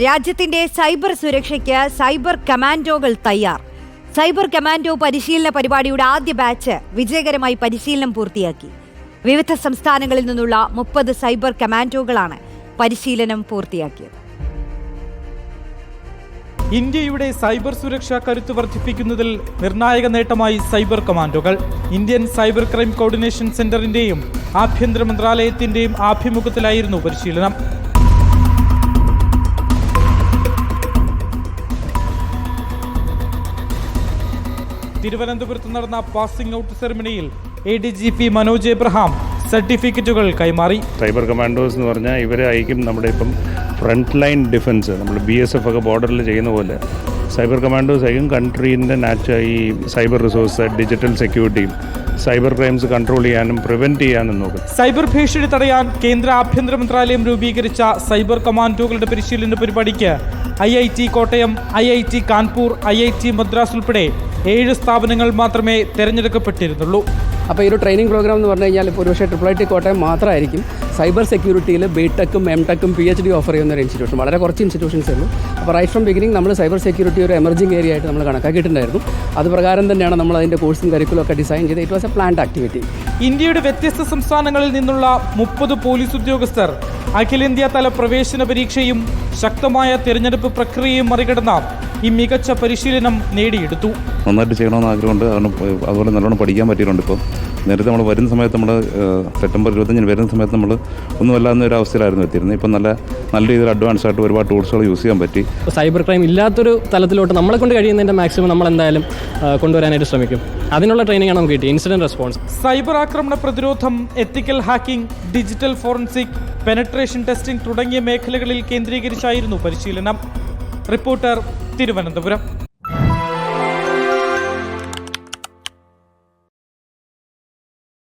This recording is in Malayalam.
രാജ്യത്തിന്റെ സൈബർ സുരക്ഷയ്ക്ക് സൈബർ കമാൻഡോകൾ തയ്യാർ. സൈബർ കമാൻഡോ പരിശീലന പരിപാടിയുടെ ആദ്യ ബാച്ച് വിജയകരമായി പരിശീലനം പൂർത്തിയാക്കി. വിവിധ സംസ്ഥാനങ്ങളിൽ നിന്നുള്ള 30 സൈബർ കമാൻഡോകളാണ് പരിശീലനം പൂർത്തിയാക്കിയത്. ഇന്ത്യയുടെ സൈബർ സുരക്ഷ കരുത്ത് വർദ്ധിപ്പിക്കുന്നതിൽ നിർണായക നേട്ടമായി സൈബർ കമാൻഡോകൾ. ഇന്ത്യൻ സൈബർ ക്രൈം കോർഡിനേഷൻ സെന്ററിന്റെയും ആഭ്യന്തര മന്ത്രാലയത്തിന്റെയും ആഭിമുഖ്യത്തിലായിരുന്നു പരിശീലനം. തിരുവനന്തപുരത്ത് നടന്ന പാസിംഗ് ഔട്ട് സെറമണിയിൽ ADGP മനോജ് എബ്രഹാം സർട്ടിഫിക്കറ്റുകൾ കൈമാറി. സൈബർ കമാൻഡോസ് എന്ന് പറഞ്ഞാൽ ഇവരെ അയക്കും നമ്മുടെ ഇപ്പം ഫ്രണ്ട് ലൈൻ ഡിഫൻസ്, നമ്മൾ BSF ഒക്കെ ബോർഡറിൽ ചെയ്യുന്ന പോലെ സൈബർ കമാൻഡോസ് ആയിരിക്കും കൺട്രീൻ്റെ ഈ സൈബർ റിസോഴ്സ്, ഡിജിറ്റൽ സെക്യൂരിറ്റിയും സൈബർ ക്രൈംസ് കൺട്രോൾ ചെയ്യാനും പ്രിവെന്റ് ചെയ്യാനും നോക്കും. സൈബർ ഭീഷണി തടയാൻ കേന്ദ്ര ആഭ്യന്തര മന്ത്രാലയം രൂപീകരിച്ച സൈബർ കമാൻഡോകളുടെ പരിശീലന പരിപാടിക്ക് IIT Kottayam, IIT Kanpur, IIT Madras ഉൾപ്പെടെ 7 സ്ഥാപനങ്ങൾ മാത്രമേ തിരഞ്ഞെടുക്കപ്പെട്ടിരുന്നുള്ളൂ. അപ്പോൾ ഈ ഒരു ട്രെയിനിങ് പ്രോഗ്രാം എന്ന് പറഞ്ഞു കഴിഞ്ഞാൽ ഇപ്പോൾ ഒരുപക്ഷെ IIT കോട്ടയം മാത്രമായിരിക്കും സൈബർ സെക്യൂരിറ്റിയിൽ BTechഉം M.Techഉം PhD ഓഫർ ചെയ്യുന്ന ഒരു ഇൻസ്റ്റിറ്റ്യൂഷൻ. വളരെ കുറച്ച് ഇൻസ്റ്റിറ്റ്യൂഷൻസേ ഉള്ളൂ. അപ്പോൾ റൈറ്റ് ഫ്രം ബിഗിനിങ് നമ്മൾ സൈബർ സെക്യൂരിറ്റി ഒരു എമർജിംഗ് ഏരിയ ആയിട്ട് നമ്മൾ കണക്കാക്കിയിട്ടുണ്ടായിരുന്നു. അത് പ്രകാരം തന്നെയാണ് നമ്മൾ അതിൻ്റെ കോഴ്സും കരിക്കുലം ഒക്കെ ഡിസൈൻ ചെയ്ത്. It was A planned activity. ഇന്ത്യയുടെ വ്യത്യസ്ത സംസ്ഥാനങ്ങളിൽ നിന്നുള്ള 30 പോലീസ് ഉദ്യോഗസ്ഥർ അഖിലേന്ത്യാ തല പ്രവേശന പരീക്ഷയും ശക്തമായ തിരഞ്ഞെടുപ്പ് പ്രക്രിയയും മറികടന്ന ഈ മികച്ച പരിശീലനം നേടിയെടുത്തു. നന്നായിട്ട് ചെയ്യണമെന്ന് ആഗ്രഹമുണ്ട്. അതുപോലെ നല്ലോണം പഠിക്കാൻ പറ്റിയിട്ടുണ്ട്. ഇപ്പോൾ നേരത്തെ നമ്മൾ വരുന്ന സമയത്ത് നമ്മൾ സെപ്റ്റംബർ 25 വരുന്ന സമയത്ത് നമ്മൾ ഒന്നുമല്ലാന്ന ഒരു അവസ്ഥയിലായിരുന്നു എത്തിയിരുന്നത്. ഇപ്പം നല്ല രീതിയിൽ അഡ്വാൻസ് ആയിട്ട് ഒരുപാട് ടൂൾസുകൾ യൂസ് ചെയ്യാൻ പറ്റി. സൈബർ ക്രൈം ഇല്ലാത്തൊരു തലത്തിലോട്ട് നമ്മളെ കൊണ്ട് കഴിയുന്നതിൻ്റെ മാക്സിമം നമ്മൾ എന്തായാലും കൊണ്ടുവരാനായിട്ട് ശ്രമിക്കും. അതിനുള്ള ട്രെയിനിങ് ആണ് നമുക്ക് കിട്ടി. ഇൻസിഡന്റ് റെസ്പോൺസ്, സൈബർ ആക്രമണ പ്രതിരോധം, എത്തിക്കൽ hacking, digital forensic, penetration testing തുടങ്ങിയ മേഖലകളിൽ കേന്ദ്രീകരിച്ചായിരുന്നു പരിശീലനം. റിപ്പോർട്ടർ, തിരുവനന്തപുരം.